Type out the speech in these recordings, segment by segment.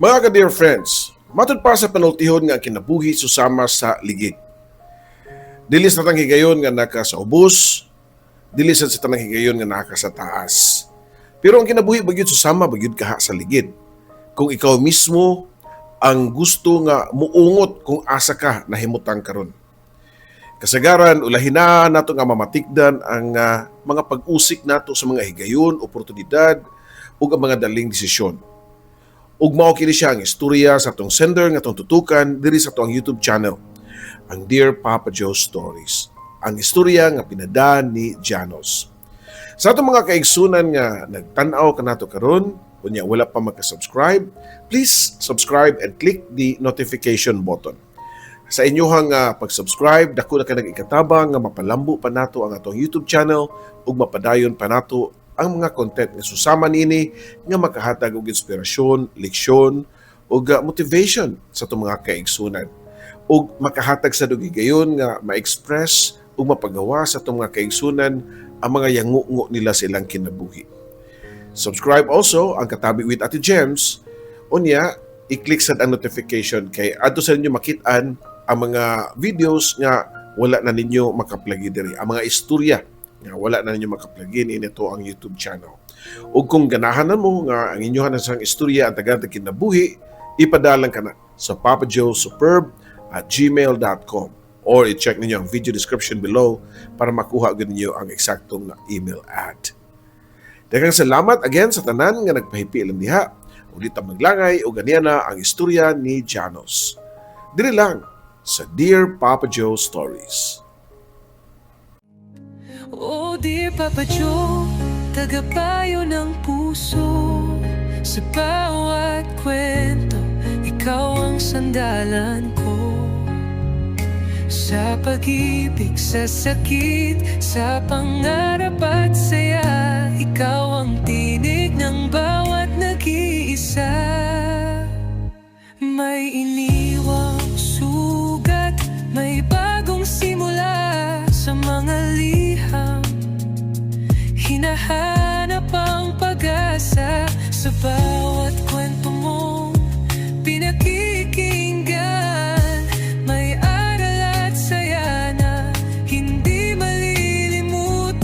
Mga ka-dear friends, matud pa sa panultihon nga kinabuhi susama sa ligid. Dili sa tanang higayon nga naka sa ubos, dili sa tanang higayon nga naka sa taas. Pero ang kinabuhi bagyod susama bagyod kaha sa ligid. Kung ikaw mismo ang gusto nga muungot kung asa ka nahimutang karon. Kasagaran ulahin na nato nga mamatikdan ang mga pag-usik nato sa mga higayon, oportunidad ug ang mga daling desisyon. Ug mao kini siya ang istorya sa atong sender nga atong tutukan diri sa atong YouTube channel, ang Dear Papa Joe Stories. Ang istorya nga pinadaan ni Janos. Sa atong mga kaigsunan nga nagtan-aw kanato karon, unya wala pa magka-subscribe, please subscribe and click the notification button. Sa inyohang pag-subscribe, dako na ka nag-ikatabang nga mapalambo pa nato ang atong YouTube channel ug mapadayon pa nato ang mga content nga susama nini nga makahatag og inspirasyon, leksyon ug motivation sa itong mga kaigsunan ug makahatag sa dugigayon nga ma-express ug mapagawa sa itong mga kaigsunan ang mga yangungo nila sa ilang kinabuhi. Subscribe also ang Katabi with Ate Gems. Unya, i-click sa ang notification kay adto sa inyo makit-an ang mga videos nga wala na ninyo makaplagi diri, ang mga istorya nga wala na ninyo makaplugin ito ang YouTube channel. Ug kung ganahan na mo nga ang inyohan sang istorya ang taga kinabuhi, ipadalan ka na sa papajoesuperb@gmail.com or i-check ninyo ang video description below para makuha ninyo ang eksaktong email ad. Daghang salamat again sa tanan nga nagpahipilan diha. Ulit ang maglangay o ganyan na ang istorya ni Janos. Diri lang sa Dear Papa Joe Stories. Oh dear Papa Joe, tagapayo ng puso. Sa bawat kwento, ikaw ang sandalan ko. Sa pag-ibig, sa sakit, sa pangarap at saya, ikaw ang tinig ng bawat nag-iisa. May iniwang sugat, may bagong simula sa mga liham. Hinahanap ang pag-asa sa bawat kwento mong pinakikinggan. May aral at saya na hindi malilimutan.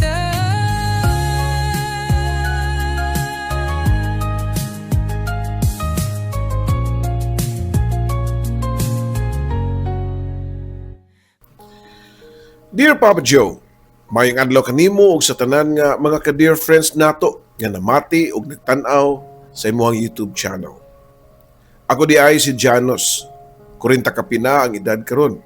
Dear Papa Joe, mayong adlaw kanimo ug sa tanan nga mga ka-dear friends nato nga namati ug nagtan-aw sa imong YouTube channel. Ako di ay si Janos, 40 kapina ang edad karon.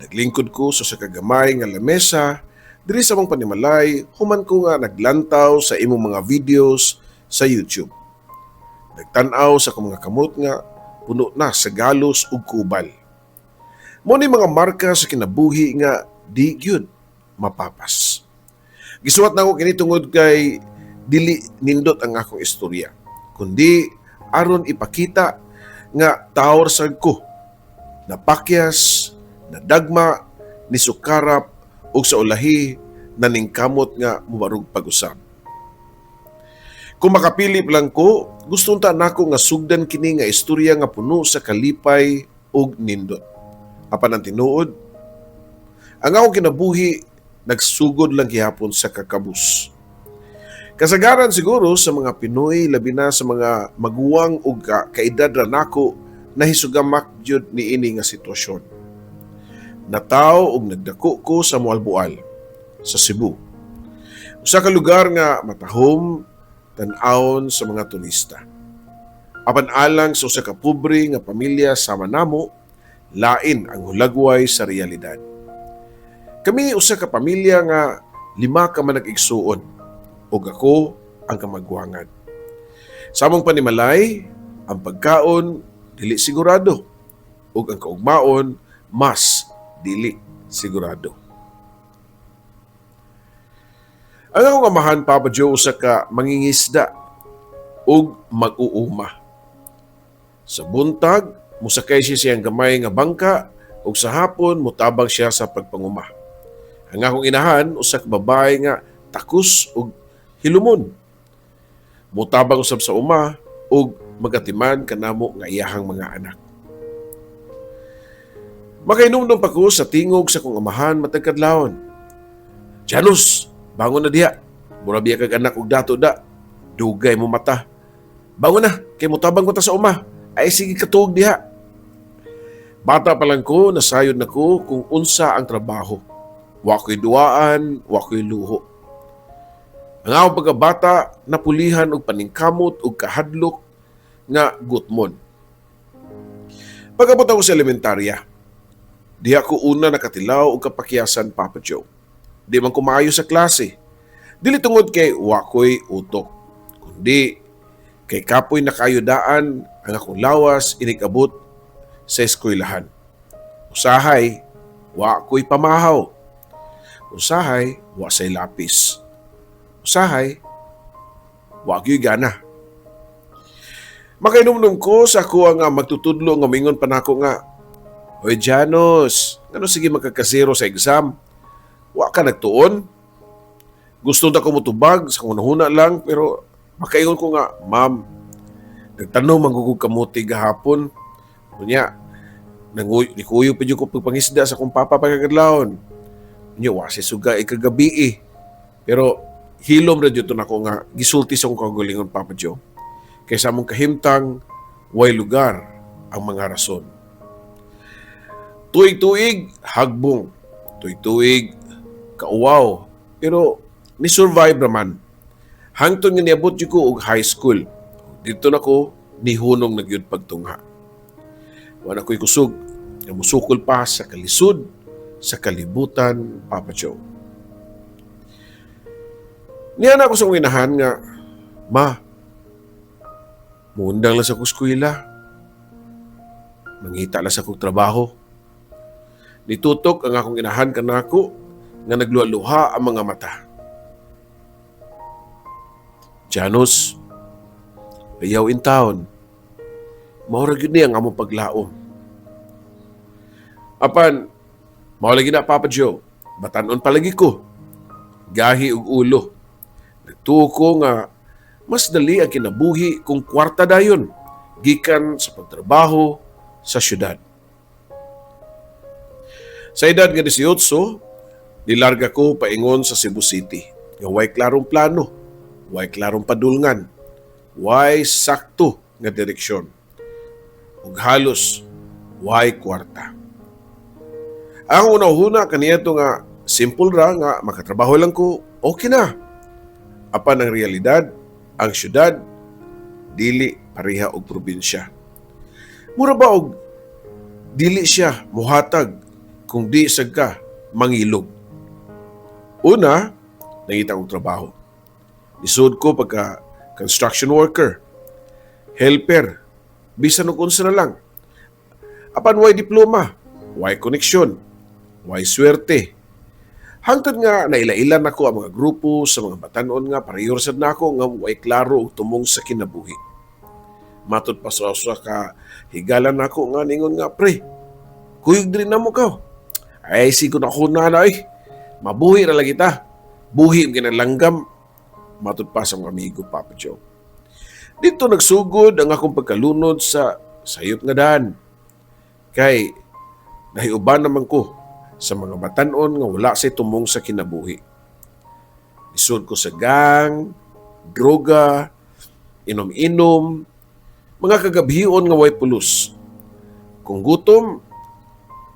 Naglingkod ko sa kagamay nga lamesa diri sa mong panimalay human ko nga naglantaw sa imong mga videos sa YouTube. Nagtan-aw sa akong mga kamot nga puno na sa galos ug kubal. Mo ni mga marka sa kinabuhi nga di gyud mapapas. Gisuwat na ako kini tungod kay dili nindot ang akong istorya, kundi aron ipakita nga taor sad ko, napakyas, nadagma, nisukarap ug sa ulahi naningkamot nga mubarug pag-usab. Kung makapili lang ko, gusto unta nako nga sugdan kini nga istorya nga puno sa kalipay ug nindot. Apan ang tinuod, ang akong kinabuhi nagsugod lang gihapon sa kakabus. Kasagaran siguro sa mga Pinoy, labi na sa mga maguwang ug kaedad ra nako, nahisugamak jud niini nga sitwasyon. Nataw ug nagdako ko sa Mualboal, sa Cebu. Usa ka lugar nga matahom tan-awon sa mga turista. Apan alang sa usa ka pobre nga pamilya sama namo, lain ang hulagway sa realidad. Kami usa ka pamilya nga 5 ka man nag-igsuon ug ako ang kamagwangan. Sa among panimalay, ang pagkaon dili sigurado ug ang kaugmaon mas dili sigurado. Ang akong amahan, Papa Joe, usa ka mangingisda ug mag-uuma. Sa buntag, musakay siya siyang gamay nga bangka ug sa hapon mutabang siya sa pagpanguma. Ang akong inahan, usa ka babae nga takus ug hilumon. mutabang usab sa uma ug magatiman kanamo nga iyahang mga anak. Makainom pa ko sa tingog sa kong amahan matag kadlawon. Janus, bangon na diha. Mura biya kag anak ug dato da. Dugay mo mata. Bangon na, kay mutabang ko ta sa uma. Ay sige katuog diha. Bata pa lang ko, nasayod na ko kung unsa ang trabaho. Wa ko'y duwaan, wa ko'y luho. Ang akong pagkabata, napulihan og paningkamot og kahadlok nga gutmon. Pagkabot ako sa elementarya, diha ko una nakatilaw og kapakyasan Papa Joe. Di man ko maayo sa klase. Dili tungod kay wa ko'y utok, kundi kay kapoy nakayudaan ang akong lawas inikabot sa eskwelahan. Usahay, wa ko'y pamahaw. Usahay, wa say lapis. Usahay, wa ko'y gana. Makainom ko sa ako nga magtutudlo nga mingon pa nako nga, "Hoy Janos, ano sige magkakasero sa exam? Wa ka nagtuon? Gusto na ko mutubag sa hunahuna lang pero makaingon ko nga, Ma'am, nagtanong manggugug kamuti gahapon. Kunya, nikuyo pa ko pagpangisda sa kong papa pagkakadlaon. Kunya, wasi suga ikagabi eh. Pero hilom na dito na ko nga gisulti sa kong kagulingon Papa Joe. Kaysa mong kahimtang, way lugar ang mga rason. Tuig-tuig, hagbong. Tuig-tuig, kauwaw. Pero ni-survive naman. Hangtod nga niabot ko og high school. Dito na ko, nihunong nagyud pagtungha. Wala ko'y kusog, nga musukol pa sa kalisod, sa kalibutan, Papa Joe. Niyan ako sa inahan nga, Ma, muundang lang sa kuskwila. Mangita lang sa kong trabaho. Nitutok ang akong inahan kanako nga nagluha-luha ang mga mata. Janos, ayaw in town. Maurag yun niya ang among paglaom. Apan, maulagi na Papa Joe, batanon palagi ko. Gahi ug ulo. Nagtuo ko nga mas dali ang kinabuhi kung kwarta dayon gikan sa pagtrabaho sa syudad. Sa edad nga 18, nilarga ko paingon sa Cebu City. Nga way klarong plano, way klarong padulngan, way sakto nga direksyon. Ug halos way kwarta. Ang una-una kaniadto nga simple ra nga makatrabaho lang ko, okay na. Apan ang realidad, ang syudad dili pareha og probinsya. Mura ba og dili siya muhatag kung di sad ka mangilog. Una, nangita kong trabaho. Isud ko pagka construction worker, helper, bisan og unsa na lang. Apan way diploma, way koneksyon, way swerte. Hangtod nga nailailan ako ang mga grupo sa mga batanon nga pareho sad nako nga way klaro og tumong sa kinabuhi. Matod pa sa ka higalan nako nga ningon nga pre. Kuyog diri na mo ka. Ay sigo na ko na ay. Mabuhi ra lang kita. Buhi ang ginalanggam. Matod pa sa mga amigo Papa Joe. Dito nagsugod ang akong pagkalunod sa sayop nga daan. Kay nahiuban naman ko sa mga batanon nga wala say tumong sa kinabuhi. Isud ko sa gang, droga, inom-inom, mga kagabhion nga way pulos. Kung gutom,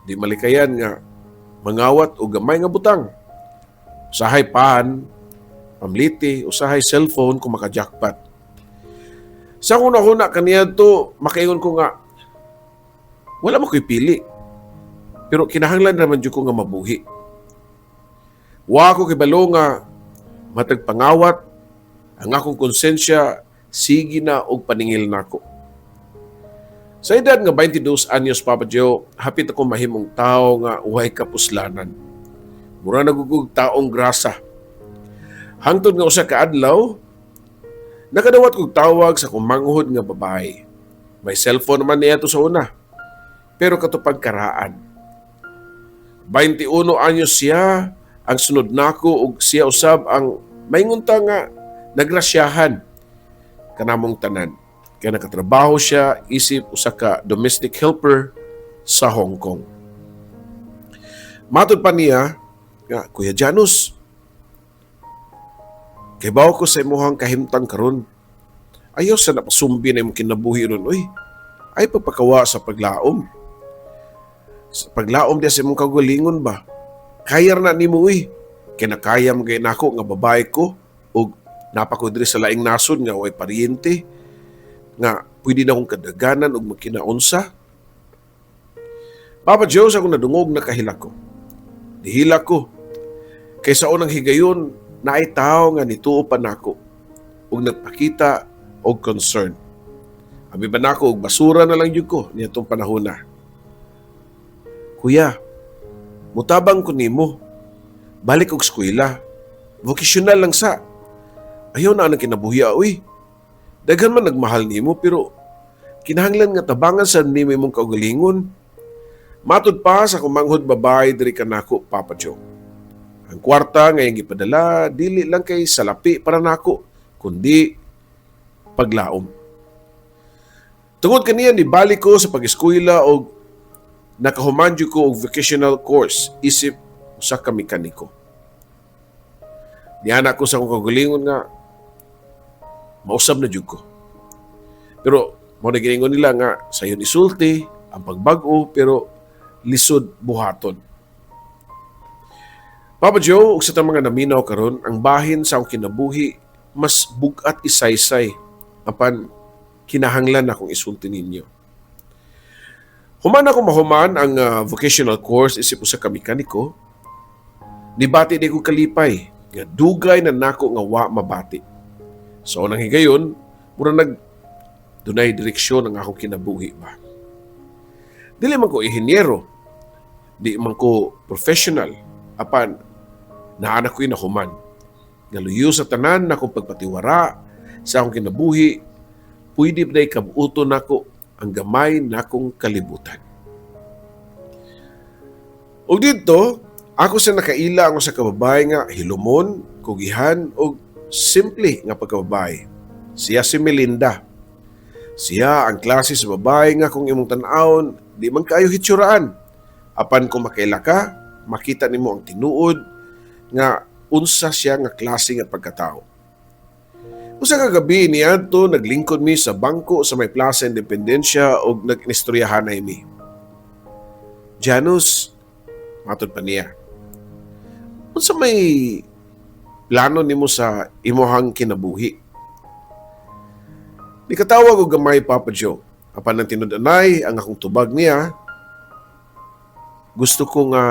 di malikayan nga mangawat o gamay nga butang. Usahay pan, pamliti, usahay cellphone kung makajackpot. Sa una-una kaniadto, makaingon ko nga, wala mo ko'y pili. Pero kinahanglan naman dyan ko nga mabuhi. Wa ko kibalo nga matag pangawat, ang akong konsensya sige na og paningil nako. Sa edad nga 22 anyos Papa Joe, hapit ako mahimong tao nga uhay kapuslanan. Mura nagugug taong grasa. Hangtod nga usa ka adlaw, nakadawat kog tawag sa kumanghod nga babae. May cellphone man niya to sa una. Pero katupag karaan. 21 anyos siya ang sunod nako ug siya usab ang maingunta nga nagrasyahan. kanamong tanan. Kaya nakatrabaho siya isip usa ka domestic helper sa Hong Kong. Matod pa niya nga, Kuya Janus, kay bawo ko sa imuhang kahimtang karon. Ayaw sa napasumbi na imong kinabuhi ron. Uy, ay pagpakawa sa paglaom. Sa paglaom diya sa imong kagalingon ba? Kaya na ni mo kinakayam gay nako nga babae ko o napako diri sa laing nasod nga way paryente nga pwede na akong kadaganan og makinaunsa. Papa Joe, sa akong nadungog na kahila ko. Dihila ko. Kaysa unang higayon na ay tao nga nituo pa nako og nagpakita og concern. Abi ba nako og basura na lang jud ko nitong panahon na. Kuya, mutabang ko nimo. Balik og eskwela. Vocational lang sa. Ayaw na ang kinabuhi uy. Daghan man nagmahal nimo pero kinahanglan nga tabangan sa nimo imong kaugalingon. Matud pa sa kumanghod babae diri kanako, Papa Joe. Ang kwarta nga iyang gipadala dili lang kay salapi para nako kundi paglaom. Tungod kaniya ni balik ko sa pag-eskwela og nakahumanju ko og vocational course isip usa ka mekaniko. Niana ko sa akong kagalingon nga mausab na jud ko. Pero mo na giningon nila nga sayon isulti ang pagbag-o pero lisod buhaton. Papa Joe, ug sa mga naminaw karon, ang bahin sa akong kinabuhi mas bugat isaysay apan kinahanglan akong isulti ninyo. Human ako mahuman ang vocational course isip usa ka mekaniko. Nibati di ko kalipay nga dugay na nako nga wa mabati. So nang higayon, mura dunay direksyon ang akong kinabuhi ba. Dili man ko inhinyero, di man ko professional, apan naanak ko'y nahuman. Nga luyo sa tanan na akong pagpatiwara sa akong kinabuhi, pwede ba kabuto nako ang gamay na akong kalibutan. O dito, ako sa nakaila ang sa kababay nga hilumon, kugihan, o simple nga pagkababay. Siya si Melinda. Siya ang klase sa babae nga kung imong tan-awon, di man kayo hitsuraan. Apan kung makaila ka, makita nimo ang tinuod nga unsa siya nga klase nga pagkatao. Usa ka gabi niadto naglingkod mi sa bangko sa may Plaza Independencia og nag-inistoryahan mi. Janus, matod pa niya. Unsa may plano nimo sa imuhang kinabuhi? Nikatawag og gamay, Papa Joe. Apan nang tinud-anay ang akong tubag niya, gusto ko nga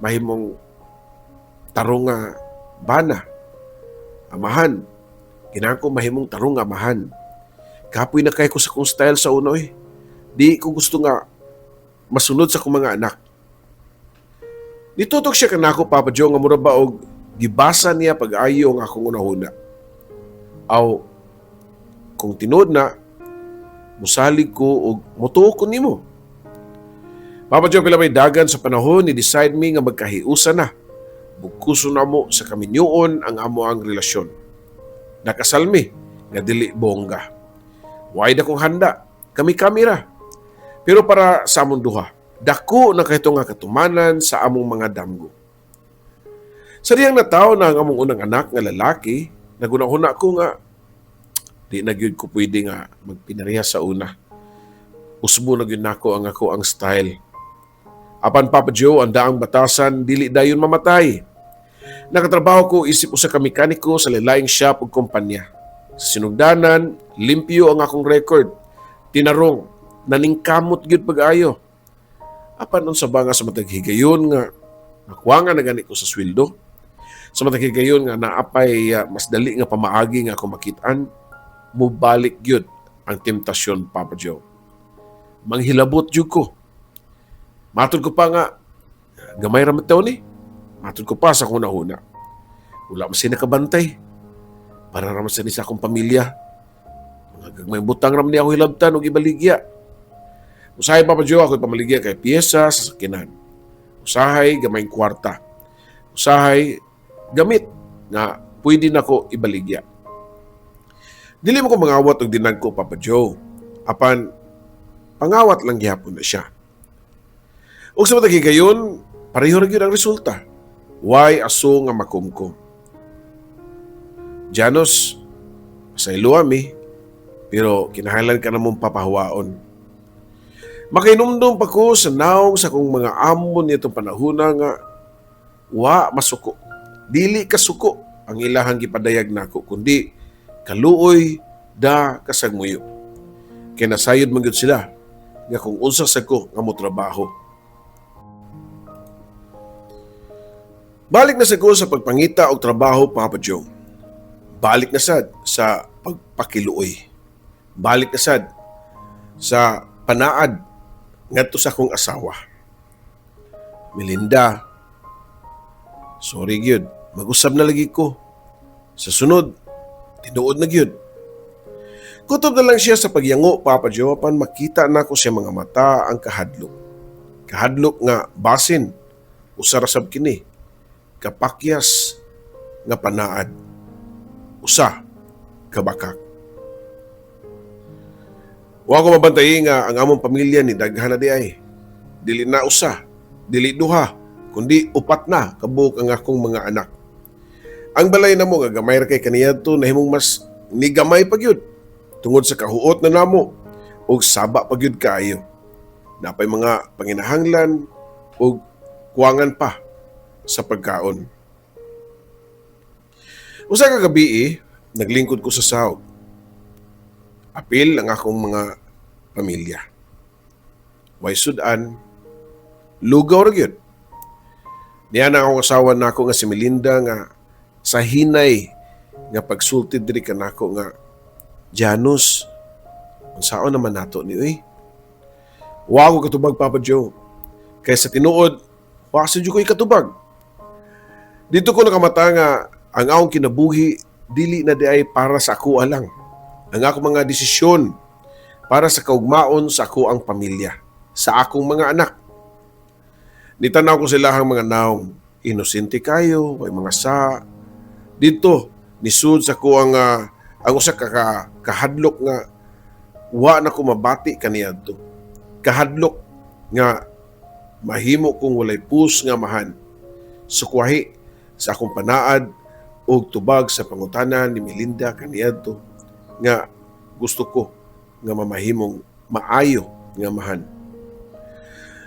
mahimong tarong nga bana. Amahan. Kinahanglan ko mahimong tarong nga amahan. Kapoy na kay ko sa kong style sa unoy. Di ko gusto nga masunod sa kong mga anak. Nitutok siya kanako, Papa Joe, nga mura ba og gibasa niya pag-ayo ang akong unahuna. Aw, kung tinod na, musalig ko o mutuo ko nimo. Papa Joe, pila may dagan sa panahon, ni-decide mi nga magkahiusa na. Bugkuso na mo sa kaminyoon ang amo ang relasyon. Nakasalmi nga dili bongga. Way da kong handa, kami kamera. Pero para sa among duha, dako na kahito nga katumanan sa among mga damgo. Sa diyang nataw na ang among unang anak nga lalaki, nagunahuna ko nga di na gyud ko pwede nga magpinariha sa una. Usbo na gyud nako ang style. Apan Papa Joe, ang daang batasan dili dayon mamatay. Nakatrabaho ko isip usa ka mekaniko sa laing shop ug kumpanya. Sa sinugdanan, limpyo ang akong record. Tinarong, naningkamot gyud pag-ayo. Apan unsa ba nga sa matag higayon nga nakuha na gani ko sa sweldo? Sa matag higayon nga naapay mas dali nga pamaagi nga ako makitaan, mubalik gyud ang temptasyon, Papa Joe. Manghilabot jud ko. Matod ko pa nga, gamay ramat taon ni. Matod ko pa sa kuna-huna. Wala man siya nakabantay. Para ramat sa akong pamilya. Mga gagmay butang ram niya ako hilabtan o ibaligya. Usahay, Papa Joe, ako'y pamaligya kay piyesa sa sakinan. Usahay, gamay kwarta. Usahay, gamit na pwede na ko ibaligya. Dili mo ko mangawat og dinag ko, Papa Joe. Apan, pangawat lang gihapon na siya. Ug sa matagi gayon, pareho ra gyud ang resulta. Why aso nga makumkum. Janos, sa iluami, pero kinahanglan ka na mong papahawaon. Makinumdum pa ko sa naong sa kong mga amon nitong panahuna nga wa masuko. Dili kasuko ang ilahang gipadayag nako, kundi kaluoy da kasagmuyo. Kaya nasayod man gyud sila nga kung unsa sa ko nga mo trabaho. Balik na sa ko sa pagpangita og trabaho, Papa Joe. Balik na sad sa pagpakiluoy. Balik na sad sa panaad ngadto sa akong asawa. Melinda, sorry gyud, mag-usab na lagi ko. Sa sunod, tinuod na gyud. Kutob na lang siya sa pagyango, Papa Joe, apan makita na ko siya mga mata ang kahadlok. Kahadlok nga basin, usarasab kini, kapakyas nga panaad, usa, kabakak. Wa ko mabantay nga ang among pamilya ni daghan na di ay. Dili na usa, dili duha, kundi upat na kabuok ang akong mga anak. Ang balay na mo nga gamay ra kay kaniyadto nahimong mas nigamay pa gyud tungod sa kahuot na namo ug saba pa gyud kaayo. Napay mga panginahanglan ug kuwangan pa sa pagkaon. Usa ka gabi, naglingkod ko sa sahog. Apil ang akong mga pamilya. Way sudan, lugaw ra gyud. Niya na akong asawa nako nga si Melinda nga sa hinay nga pagsultid diri kanako nga Janos, unsaon naman nato ni uy? Wa ko katubag, Papa Joe. Kay sa tinuod, wa sa ko'y katubag. Dito ko nakamata nga ang akong kinabuhi dili na di ay para sa ako alang. Ang akong mga desisyon para sa kaugmaon sa ako ang pamilya, sa akong mga anak. Nitanaw ko sila ang mga naong inosente kayo, may mga sa. Dito, nisud sa ko ang usa ka kahadlok nga wa na ko mabati kaniyadto. Kahadlok nga mahimo kong walay pus nga mahan. Sukwahi sa akong panaad o tubag sa pangutanan ni Melinda kaniyadto nga gusto ko nga mamahimong maayo nga mahan.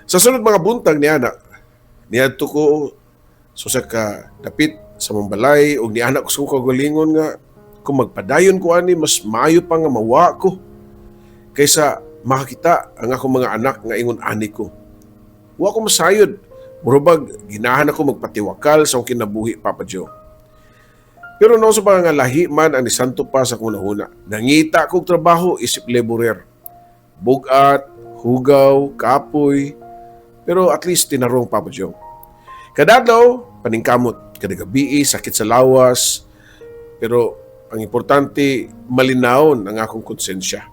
Sa sunod mga buntag ni anak, niadto ko sa ka dapit sa mambalay o ni anak ko sa kagalingon nga kung magpadayon ko ani mas maayo pa nga mawa ko kaysa makakita ang akong mga anak nga ingon ani ko. Wa ko masayod, murabag ginahan ako magpatiwakal sa akong kinabuhi, Papa Joe. Pero no sa mga lahi man ang ni Santo pa sa kunahuna. Nangita kong trabaho isip laborer. Bugat, hugaw, kapoy. Pero at least tinarong, Papa Joe. Kadadlaw, paningkamot. Kada gabi, sakit sa lawas. Pero ang importante, malinawon ang akong konsensya.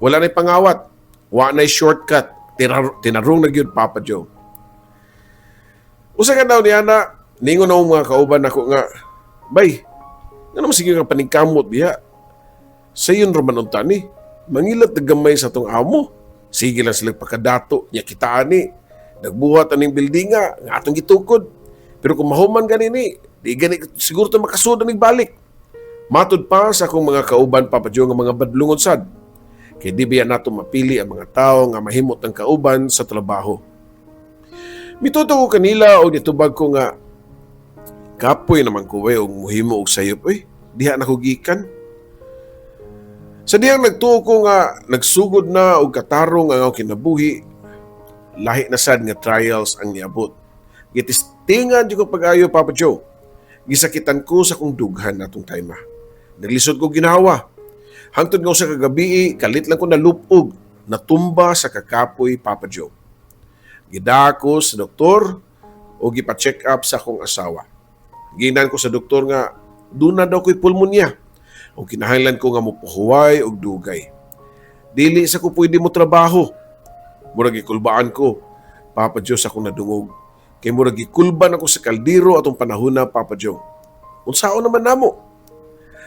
Wala na'y pangawat. Wala na'y shortcut. Tinarong na gyud, Papa Joe. Usa ka daw niya na, ningon na mga kauban ako nga, bay, nga naman sige nga paningkamot biya. Sayon roman unta ni. Mangilat na gamay sa tong amo. Sige lang sila pagkadato. Niya kitaan ni. Nagbuhat aning building nga atong gitukod. Pero kung mahuman gani ni, di gani siguro ito makasud na balik. Matud pa sa akong mga kauban, Papa Joe, nga mga badlungon sad. Kaya di biya nato mapili ang mga tao nga mahimot ng kauban sa trabaho. Mituto ko kanila o nitubag ko nga kapoy naman ko o muhimo og sayop diha na ko gikan. Sa diyang nagtuo ko nga nagsugod na og katarong ang akong kinabuhi, lahi na sad nga trials ang niabot. Gitistingan jud ko pag-ayo, Papa Joe. Gisakitan ko sa kong dughan natong time. Naglisod ko ginawa. Hangtod nga sa kagabi, kalit lang ko nalupog, natumba sa kakapoy, Papa Joe. Gidako sa doktor o gipa-check up sa akong asawa. Ginan ko sa doktor nga doon na daw ko'y pulmonya o kinahanglan ko nga mupuhuway o dugay. Dili sa ko pwede mo trabaho. Murag ikulbaan ko, Papa Joe, sa akong nadungog. Kay murag ikulban ako sa kaldero atong panahon na, Papa Joe. Unsaon naman namo?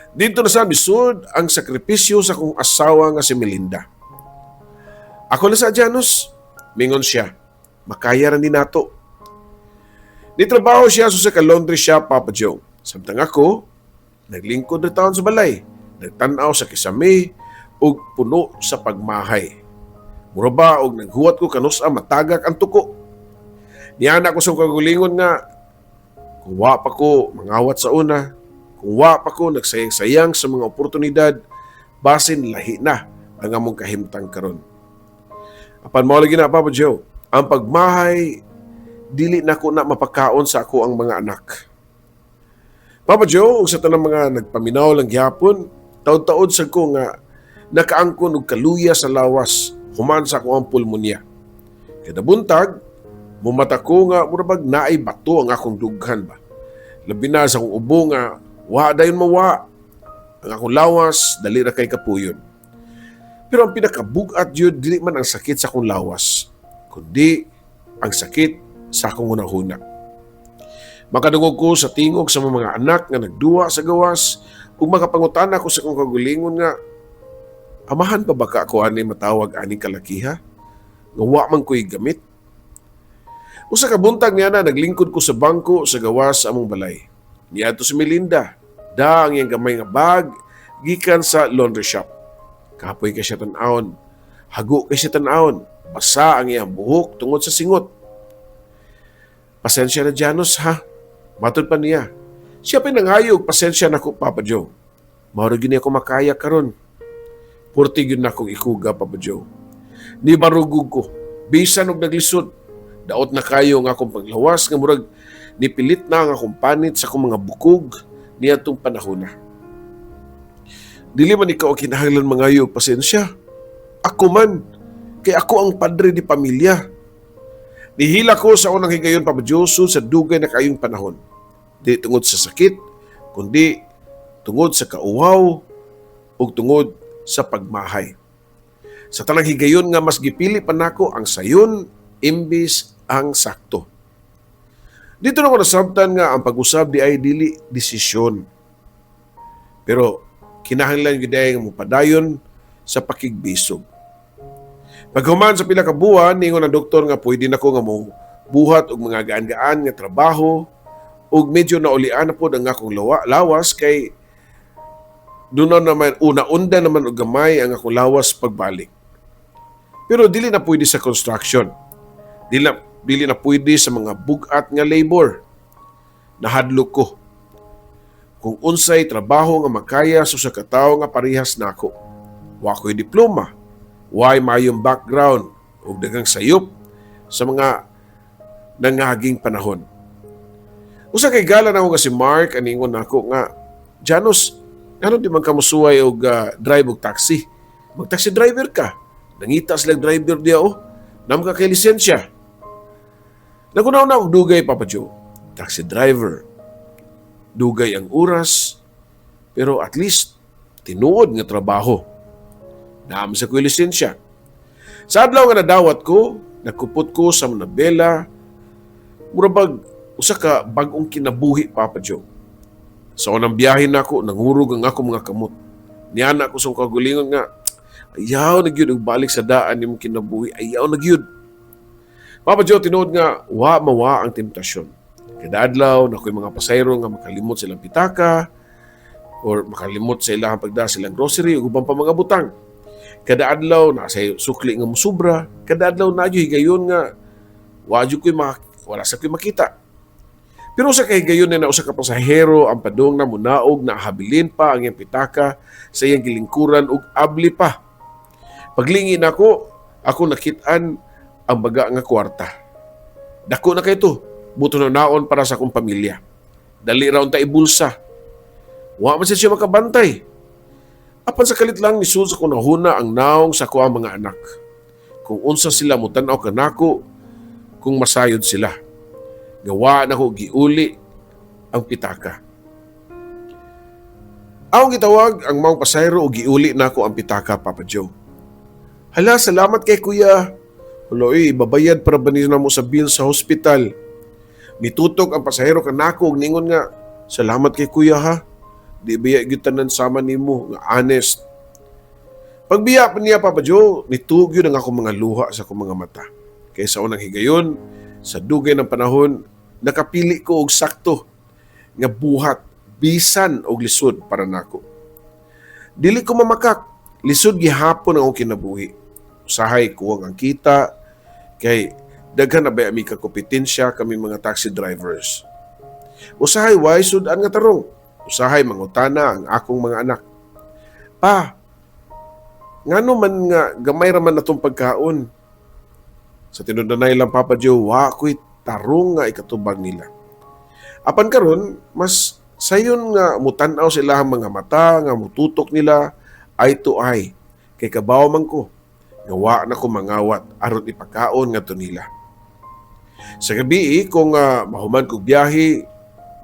Dito na sa bisud ang sakripisyo sa kong asawa nga si Melinda. Ako na sa Janos, mingon siya, makaya rin din nato. Nitrabaho siya sa ka-laundry shop, Papa Joe. Samtang ako, naglingkod na taon sa balay, nagtanaw sa kisame, ug puno sa pagmahay. Mura ba og naghuwat ko kanus matagak ang tuko. Niyana ko sa kagulingon nga, kung wa pa ko mangawat sa una, kung wa pa ko nagsayang-sayang sa mga oportunidad, basin lahi na ang among kahimtang karon. Apan mao lagi na, Papa Joe, ang pagmahay dili na ko na mapakaon sa ako ang mga anak. Papa Joe, ug sa tanang mga nagpaminaw lang gyapon, taud-taud sa ko nga nakaangkon og kaluya sa lawas human sa ako ang pulmonya. Kada buntag, mumata ko nga murabag naay bato ang akong dughan ba. Labi na sa akong ubo nga wa dayon mawa. Ang akong lawas dali ra kay kapuyon. Pero ang pinakabugat jud dili man ang sakit sa akong lawas, kundi ang sakit sa akong hunahuna. Makadungog ko sa tingog sa mga anak nga nagduwa sa gawas ug makapangutana ko sa akong kagulingon nga, amahan pa ba ka ako ani matawag aning kalakiha? Nga wa man ko'y gamit? Usa ka buntag niya na naglingkod ko sa bangko sa gawas sa among balay. Niadto si Melinda, da ang iyang gamay nga bag gikan sa laundry shop. Kapoy kay siya tan-awon, hago kay siya tan-awon, basa ang iyang buhok tungod sa singot. Pasensya na Janos ha, matod pa niya. Siya pinangayog, pasensya na ko, Papa Joe. Mauro gini ako makaya karon. Purti yun na akong ikuga, Papa Joe. Ni barugog ko, bisan og naglisod. Daot na kayo nga akong paglawas, nga murag nipilit na ang akong panit sa akong mga bukog niya itong panahon na. Dili man ikaw kinahanglan mangayo, pasensya. Ako man, kay ako ang padre di pamilya. Nihila ko sa unang higayon, Papa Joe, sa dugay na kayong panahon. Di tungod sa sakit, kundi tungod sa kauhaw o tungod sa pagmahay. Sa tanang higayon nga mas gipili pa nako ang sayon imbis ang sakto. Dito na ko nasabtan nga ang pag-usab di ay dili desisyon. Pero kinahanglan gyud ay nga mopadayon sa pakigbisog. Paghuman sa pila ka buwan, ningon ang doktor nga pwede nako nga mo buhat og mga gaan-gaan nga trabaho ug medyo naulian na pod ang akong lawas kay doon naman una-unda naman og gamay ang akong lawas pagbalik. Pero dili na pwede sa construction. Dili na pwede sa mga bugat nga labor. Nahadlok ko. Kung unsay trabaho nga makaya sa katawo nga parehas nako. Wa ko'y diploma, way mayong background ug daghang sayop sa mga nangaging panahon. Usa kay gala na ako nga si Mark aningon nako nga, Janos, ano di man ka musuway og drive og taxi? Mag-taxi driver ka. Nangita sila driver diya nam ka kay lisensya. Nagunaw na og dugay, Papa Joe. Taxi driver. Dugay ang oras, pero at least tinuod nga trabaho. Naam sa ko'y lisensya. Sa adlaw nga nadawat ko, nagkupot ko sa Manabela, murabag usa ka bag-ong kinabuhi, Papa Joe. Sa unang biyahe na ako, nangurog ang ako mga kamot. Niana ako sa kagulingon nga, ayaw na gyud og balik sa daan yung kinabuhi, ayaw na gyud. Papa Joe, tinuod nga, mawa ang temptasyon. Kada adlaw, na ko'y mga pasayro nga makalimot silang pitaka, or makalimot sa ilang pagda silang grocery, o ubang pa mga butang. Kada adlaw, nasa sukli nga musubra, kada adlaw na higayon nga, wala sa ko'y makita. Pero sa kahigayon na usa ka pasahero ang padung na munaog na habilin pa ang iyang pitaka sa iyang gilingkuran ug abli pa. Paglingi nako, ako nakit-an ang baga nga kwarta. Dako na kay to, buto na naon para sa akong pamilya. Dali raon ta ibulsa. Wa man siya makabantay. Apan sa kalit lang ni Sul sa kunahuna ang naong sa kuha mga anak. Kung unsa sila mutan-aw kanako, kung masayod sila. Gawa na ko giuli ang pitaka. Akong gitawag ang maong pasayro o giuli na ko ang pitaka, Papa Joe. Hala, salamat kay kuya. Huloy, ibabayad para ba na mo sa bill sa hospital. Mitutok ang pasahero kanako og ningon nga, salamat kay kuya ha. Di biya gyud tanan sama nimo nga honest. Pagbiya pa niya Papa Joe, nitugyo ang akong mga luha sa akong mga mata. Kaysa unang higayon, sa dugay ng panahon, nakapili ko og sakto nga buhat, bisan og lisod para nako. Dili ko mamakak, lisod gihapon ang akong kinabuhi. Usahay kuwang ang kita, kay daghan na ba ami ka kompetensya kami mga taxi drivers. Usahay way sudan nga tarong. Usahay mangutana ang akong mga anak. Pa, ngano man nga gamay ra man natong pagkaon. Sa tinudanay lang Papa Joe, wa ko'y tarong nga ikatubag nila. Apan karon, mas sayon nga mutan-aw sila ang mga mata, nga mututok nila eye to eye. Kay kabaw man ko, nga wa na ko mangawat aron ipakaon nga to nila. Sa gabi, kung mahuman kong biyahe,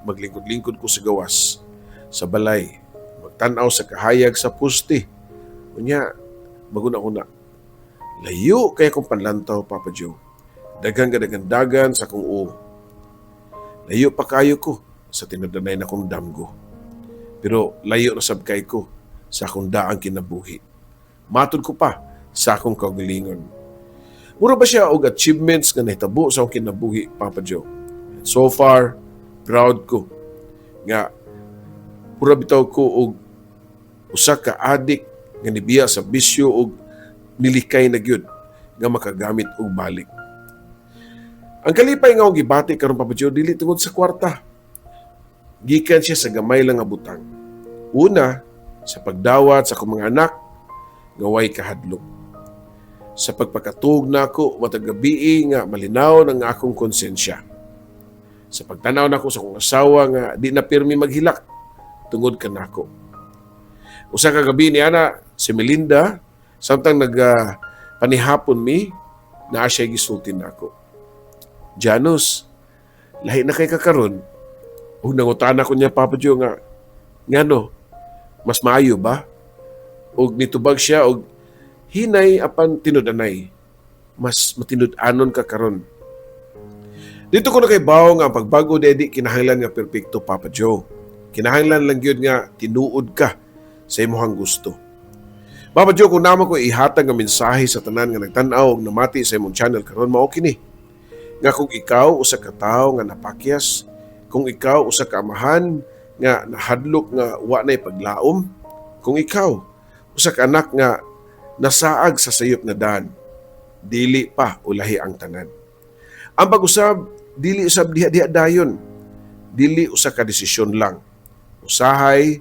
maglingkod-lingkod ko sa gawas, sa balay, magtanaw sa kahayag sa puste. Unya, maguna-una. Layo kaya kong panlantaw, Papa Joe. Dagan sa kong o. Layo pa kayo ko sa tinudanay na kong damgo. Pero layo na sabkay ko sa akong daang kinabuhi. Matod ko pa sa akong kaugalingon. Mura ba siya og achievements nga nahitabo sa akong kinabuhi, Papa Joe? And so far, proud ko nga pura bitaw ko og usa ka adik nga nibiya sa bisyo og nilikay na gyud nga makagamit og balik. Ang kalipay nga akong gibati karon Papa Joe dili tungod sa kwarta. Gikan siya sa gamay lang nga butang. Una, sa pagdawat sa akong mga anak nga way kahadlok. Sa pagpakatug nako matag gabi nga malinaw ng akong konsensya. Sa pagtanaw nako sa akong asawa nga di na pirmi maghilak tungod kanako. Usa ka gabi ni ana si Melinda samtang panihapon mi naa siya gisultin nako. Janos, lahi na kay kakaron. Ug nangutana ko niya Papa Joe nga ngano mas maayo ba? Og nitubag siya og hinay apan tinud-anay. Mas matinud-anon ka karon. Dito ko na kay bawo nga ang pagbago dedi kinahanglan nga perpekto Papa Joe. Kinahanglan lang gyud nga tinuod ka sa imong gusto. Papa Joe, kung naman ko ihatag nga mensahe sa tanan nga nagtan-aw og namati sa imong channel karon mao kini. Nga kung ikaw usa ka tawo nga napakyas, kung ikaw usa ka amahan nga nahadlok nga wa nay paglaom, kung ikaw usa ka anak nga nasaag sa sayop nga daan, dili pa ulahi ang tanan. Ang pag-usab dili usab diha-diha dayon. Dili usa ka desisyon lang. Usahay,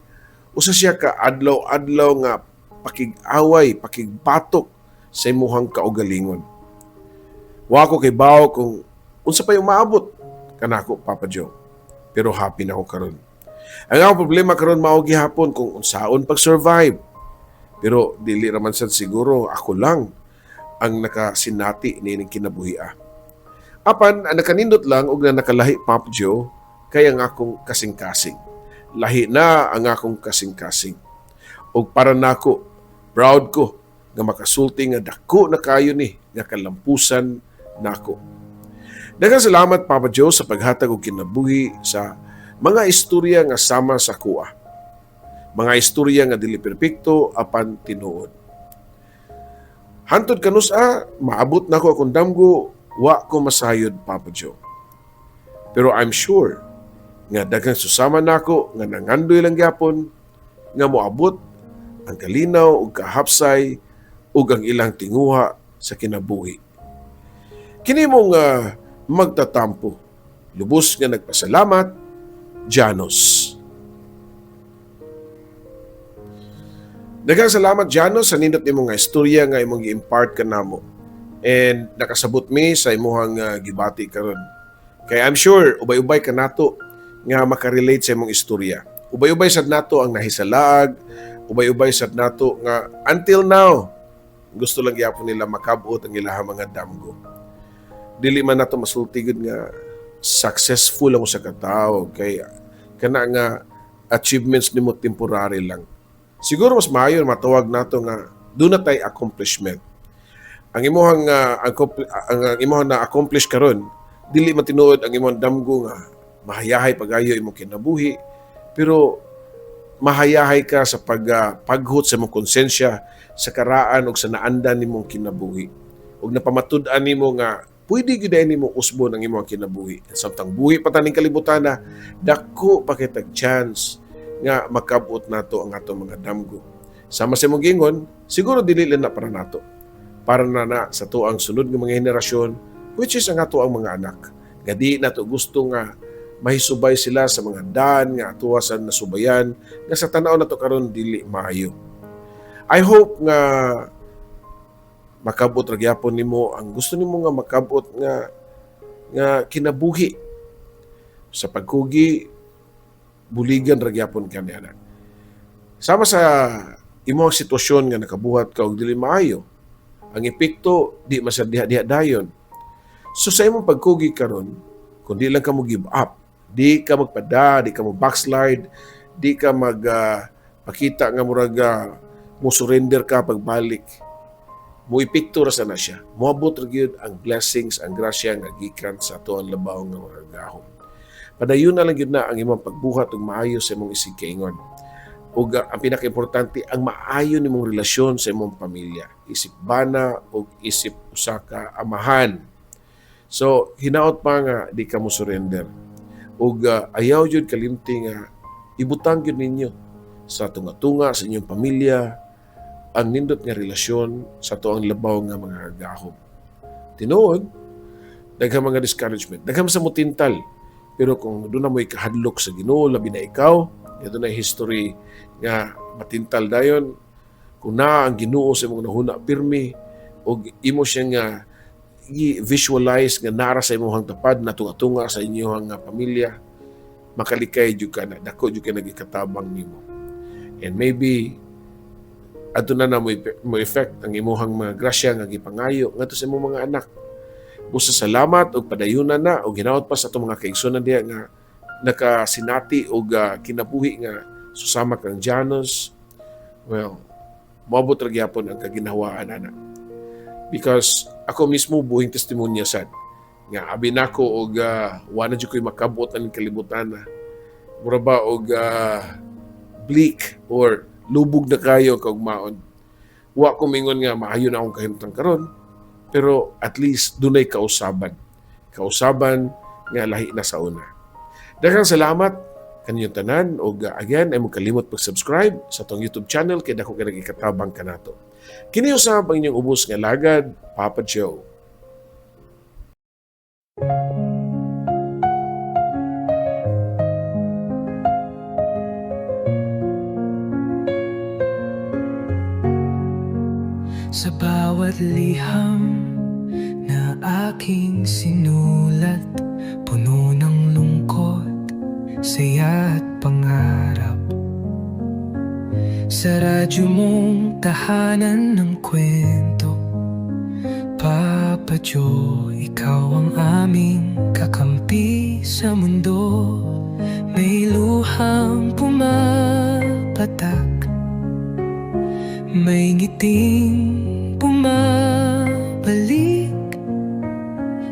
usa siya ka adlaw-adlaw nga pakig-away, pakigbatok sa imuhang kaugalingon. Wa ko kay bawo kung unsa pa yung maabot kanako Papa Joe. Pero happy na ako karon. Ang akong problema karon mao gihapon kung unsaon pag-survive. Pero dili ra man sad siguro ako lang ang nakasinati nining kinabuhi. Apan ang nakanindot lang og na nakalahi Papa Joe kay ang akong kasing-kasing. Lahi na ang akong kasing-kasing. Og para nako, proud ko nga makasulti nga dako na kayo ni nga kalampusan nako. Daghang salamat Papa Joe sa paghatag og kinabuhi sa mga istorya nga sama sa kuha. Mga istorya nga dili perpekto apan tinuod. Hantod kanusa, maabot nako akong damgo, wa ko masayod Papa Joe. Pero I'm sure nga daghang susama nako nga nangandoy lang gyapon nga moabot ang kalinaw ug kahapsay ug ang ilang tinguha sa kinabuhi. Kini mong magtatampo. Lubos nga nagpasalamat, Janos. Daghang salamat Janos sa nindot nimo nga istorya nga imong gi-impart kanamo. And nakasabot mi sa imong gibati karon. Kay I'm sure ubay-ubay kanato nga makarelate sa imong istorya. Ubay-ubay sad nato ang nahisalaag, ubay-ubay sad nato nga until now gusto lang gyapon nila makabot ang ilahang mga damgo. Dili man nato masulti gud nga successful ang usa ka tawo kay kana nga achievements nimo temporary lang. Siguro mas maayo matawag nato nga do na tay accomplishment. Ang imong ang imong na accomplish karon dili man tinuod ang imong damgo nga mahayahay pagayo imong kinabuhi pero mahayahay ka sa paghut sa imong konsensya sa karaan ug sa naandan nimong kinabuhi. Ug napamatud-an nimo nga pwede gyud nimo usbon ang imong kinabuhi. Samtang buhi pa taning kalibutan na dako pa kitag chance nga makabot nato ang atong mga damgo. Sama sa imong gingon, siguro dili lang na para nato. Para na sa tuang sunod nga mga henerasyon, which is ang ato ang mga anak. Gadi nato gusto nga mahisubay sila sa mga daan nga atuwasan na subayan nga sa tanaw nato karon dili maayo. I hope nga makabot ra gyapon nimo ang gusto nimo nga makabot nga kinabuhi sa pagkugi buligan ra gyapon kaniana. Sama sa imong sitwasyon nga nakabuhat ka og dili maayo, ang epekto di masaddiha-diha dayon. So sa imong pagkugi karon, kung di lang ka mo give up, di ka magpada, di ka mo backslide, di ka pakita nga murag mo surrender ka pagbalik. Mo epekto ra sana siya. Moabot ra gyud ang blessings, ang grasya nga gikan sa tuang labaw nga mga gahom. Padayon na lang gyud na ang imong pagbuhat ug maayo sa imong isig kaingon. Ug ang pinaka-importante, ang maayo nimong relasyon sa imong pamilya. Isip bana ug isip usa ka amahan. So, hinaot pa nga di ka mo surrender. Ug ayaw jud kalimti nga ibutang gyud ninyo sa tunga-tunga sa inyong pamilya ang nindot nga relasyon sa tuang labaw nga mga gahom. Tinuod, daghang mga discouragement, daghang sa mutintal. Pero kung doon na mo ikahadlok sa Ginoo, labi na ikaw, ito na history nga matintal dayon, kung na ang Ginoo sa imong nahuna pirmi, o imo siya nga i-visualize nga nara sa imong tapad na tunga-tunga sa inyong pamilya, makalikay jud ka na, dako jud ka nagikatabang nimo. And maybe ato na mo effect ang imuhang mga grasya nga gipangayo ngadto sa imong mga anak. Busa salamat og padayunan na og hinaot pa sa atong mga kaigsunan diha nga nakasinati og kinabuhi nga susama kang Janos. Well, moabot ra gyapon ang kaginhawaan ana. Because ako mismo buhing testimonya sad nga abi nako og wala jud koy makabot ang kalibutan na. Mura ba og bleak or lubog na kayo kaugmaon. Wa ko mingon nga maayo na akong kahimtang karon, pero at least dunay kausaban. Kausaban nga lahi na sa una. Daghang salamat kaninyong tanan og again ay mo kalimot pag-subscribe sa tong YouTube channel kay dako kay nagikatabang kanato. Kini usab ang inyong ubos nga lagad, Papa Joe. Sa bawat liham na aking sinulat, puno ng lungkot, saya at pangarap. Sa radyo mong tahanan ng kwento, Papa Joe, ikaw ang aming kakampi sa mundo. May luhang pumapatak, may ngiting bumabalik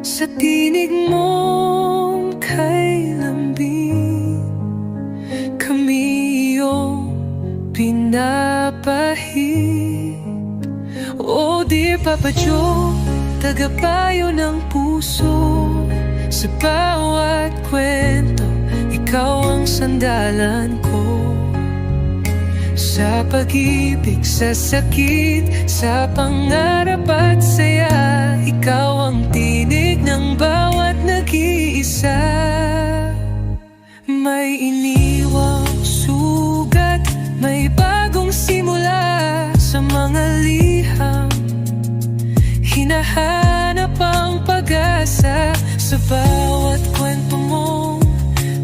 sa tinig mong kay lambing. Kami iyong pinapahid. O dear Papa Joe, tagapayo ng puso. Sa bawat kwento, ikaw ang sandalan ko. Sa pag-ibig, sa sakit, sa pangarap at saya, ikaw ang tinig ng bawat nag-iisa. May iniwang sugat, may bagong simula sa mga liham. Hinahanap ang pag-asa sa bawat kwento mong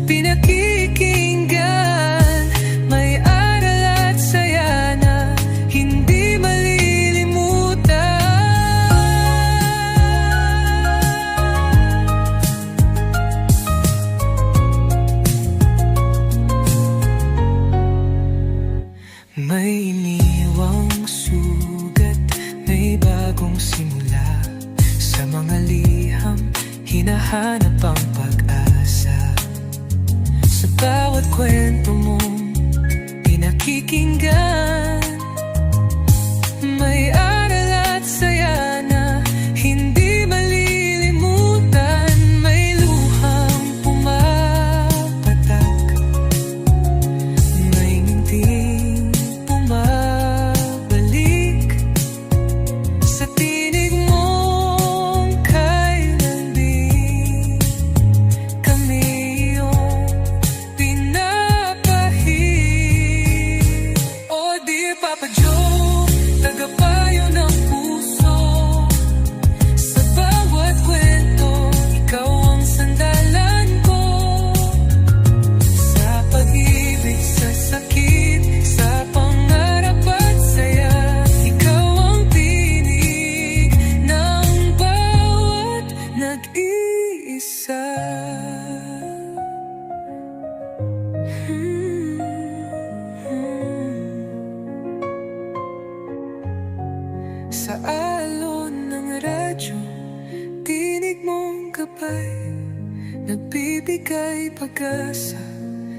pinakikinggan. May saya na hindi malilimutan. May iniwang sugat, may bagong simula sa mga liham, hinahanap ang pag-asa sa bawat kwento mong pinakikinggan. May aral at saya na hindi malilimutan. May luhang pumapatak, may nginting bumabalik sa tinig mong kailan din kami iyong pinapahid. O dear Papa Joe, tagapayo ng puso, sa bawat kwento, ikaw ang sandalan ko. Sa pag-ibig, sa sakit, sa pangarap at saya, ikaw ang tinig ng bawat nag-iisa. Sa alon ng radyo, tinig mong gabay, nagbibigay pag-asa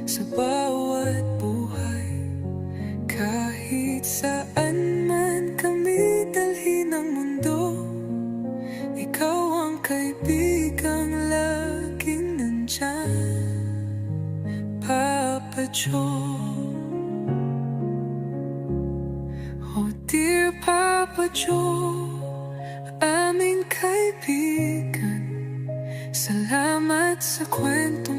sa bawat buhay. Kahit saan man kami dalhin ng mundo, ikaw ang kaibigang laging nandyan, Papa Joe. Oh dear Papa Joe, aming kaibigan, salamat sa kwento